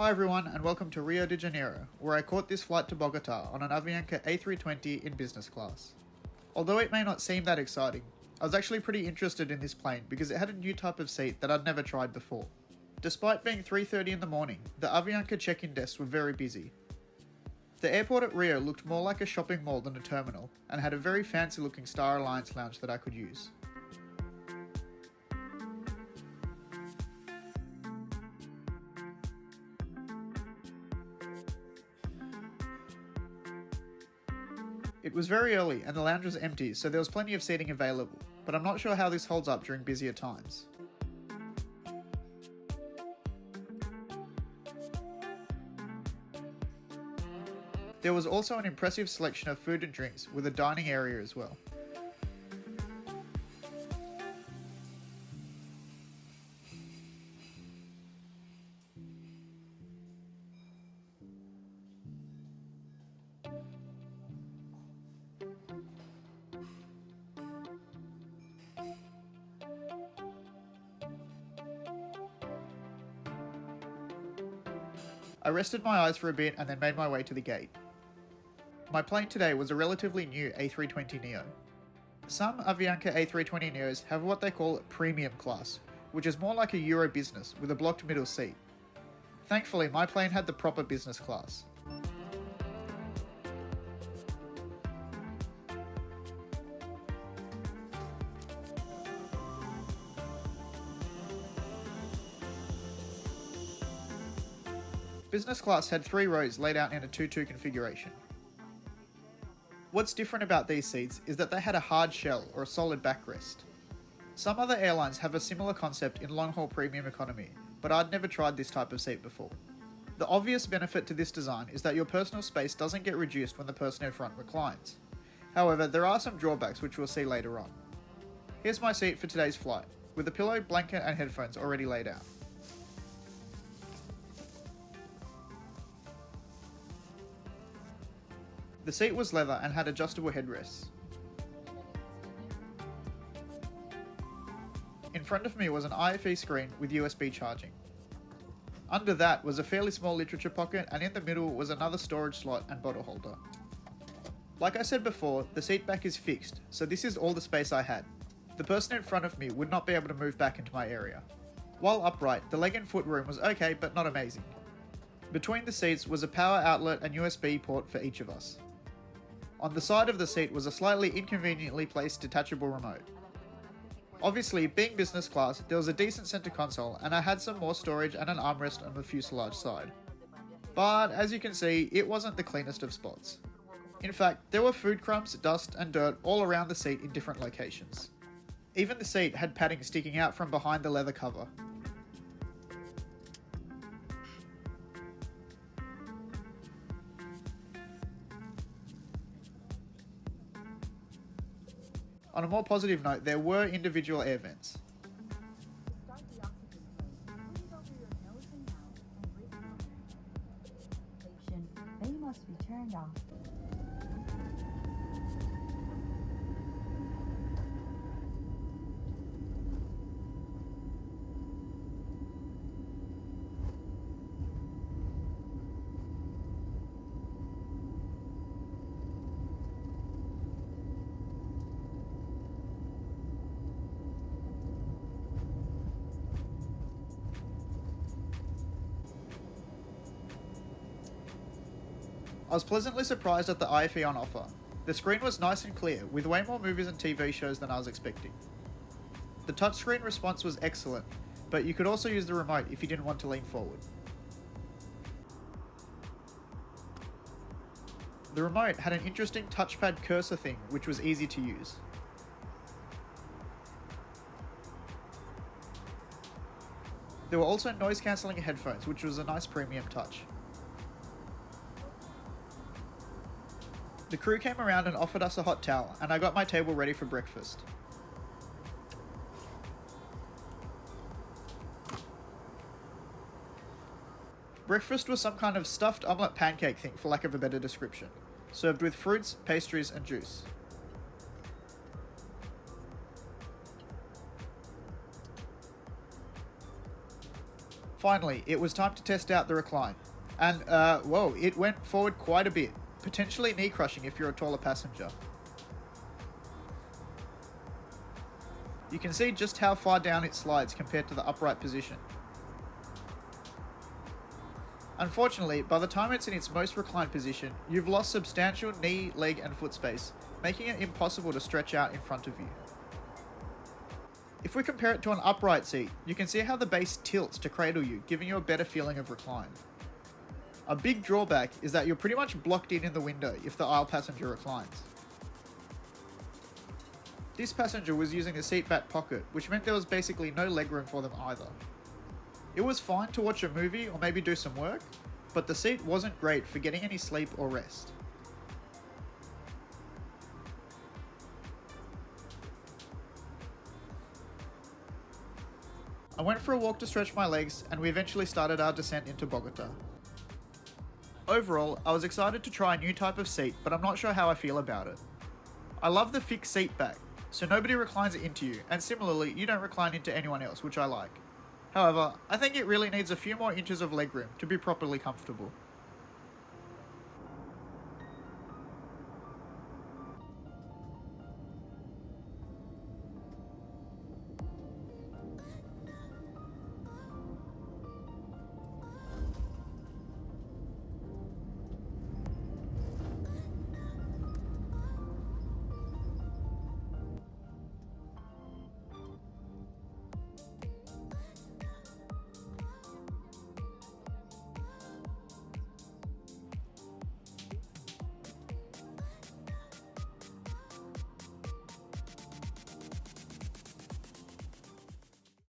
Hi everyone and welcome to Rio de Janeiro, where I caught this flight to Bogotá on an Avianca A320 in business class. Although it may not seem that exciting, I was actually pretty interested in this plane because it had a new type of seat that I'd never tried before. Despite being 3:30 in the morning, the Avianca check-in desks were very busy. The airport at Rio looked more like a shopping mall than a terminal, and had a very fancy looking Star Alliance lounge that I could use. It was very early and the lounge was empty, so there was plenty of seating available, but I'm not sure how this holds up during busier times. There was also an impressive selection of food and drinks, with a dining area as well. I rested my eyes for a bit and then made my way to the gate. My plane today was a relatively new A320neo. Some Avianca A320neos have what they call premium class, which is more like a Euro business with a blocked middle seat. Thankfully, my plane had the proper business class. Business class had 3 rows laid out in a 2-2 configuration. What's different about these seats is that they had a hard shell or a solid backrest. Some other airlines have a similar concept in long-haul premium economy, but I'd never tried this type of seat before. The obvious benefit to this design is that your personal space doesn't get reduced when the person in front reclines. However, there are some drawbacks which we'll see later on. Here's my seat for today's flight, with a pillow, blanket and headphones already laid out. The seat was leather and had adjustable headrests. In front of me was an IFE screen with USB charging. Under that was a fairly small literature pocket, and in the middle was another storage slot and bottle holder. Like I said before, the seat back is fixed, so this is all the space I had. The person in front of me would not be able to move back into my area. While upright, the leg and foot room was okay but not amazing. Between the seats was a power outlet and USB port for each of us. On the side of the seat was a slightly inconveniently placed detachable remote. Obviously, being business class, there was a decent center console and I had some more storage and an armrest on the fuselage side. But as you can see, it wasn't the cleanest of spots. In fact, there were food crumbs, dust and dirt all around the seat in different locations. Even the seat had padding sticking out from behind the leather cover. On a more positive note, there were individual air vents. Start the oxygen tank. Breathe over your nose and mouth and breathe normally. They must be turned off. I was pleasantly surprised at the IFE on offer. The screen was nice and clear, with way more movies and TV shows than I was expecting. The touchscreen response was excellent, but you could also use the remote if you didn't want to lean forward. The remote had an interesting touchpad cursor thing which was easy to use. There were also noise cancelling headphones, which was a nice premium touch. The crew came around and offered us a hot towel, and I got my table ready for breakfast. Breakfast was some kind of stuffed omelette pancake thing, for lack of a better description, served with fruits, pastries and juice. Finally, it was time to test out the recline. And, whoa, it went forward quite a bit, potentially knee crushing if you're a taller passenger. You can see just how far down it slides compared to the upright position. Unfortunately, by the time it's in its most reclined position, you've lost substantial knee, leg and foot space, making it impossible to stretch out in front of you. If we compare it to an upright seat, you can see how the base tilts to cradle you, giving you a better feeling of recline. A big drawback is that you're pretty much blocked in the window if the aisle passenger reclines. This passenger was using the seat back pocket, which meant there was basically no legroom for them either. It was fine to watch a movie or maybe do some work, but the seat wasn't great for getting any sleep or rest. I went for a walk to stretch my legs, and we eventually started our descent into Bogotá. Overall, I was excited to try a new type of seat, but I'm not sure how I feel about it. I love the fixed seat back, so nobody reclines it into you, and similarly, you don't recline into anyone else, which I like. However, I think it really needs a few more inches of legroom to be properly comfortable.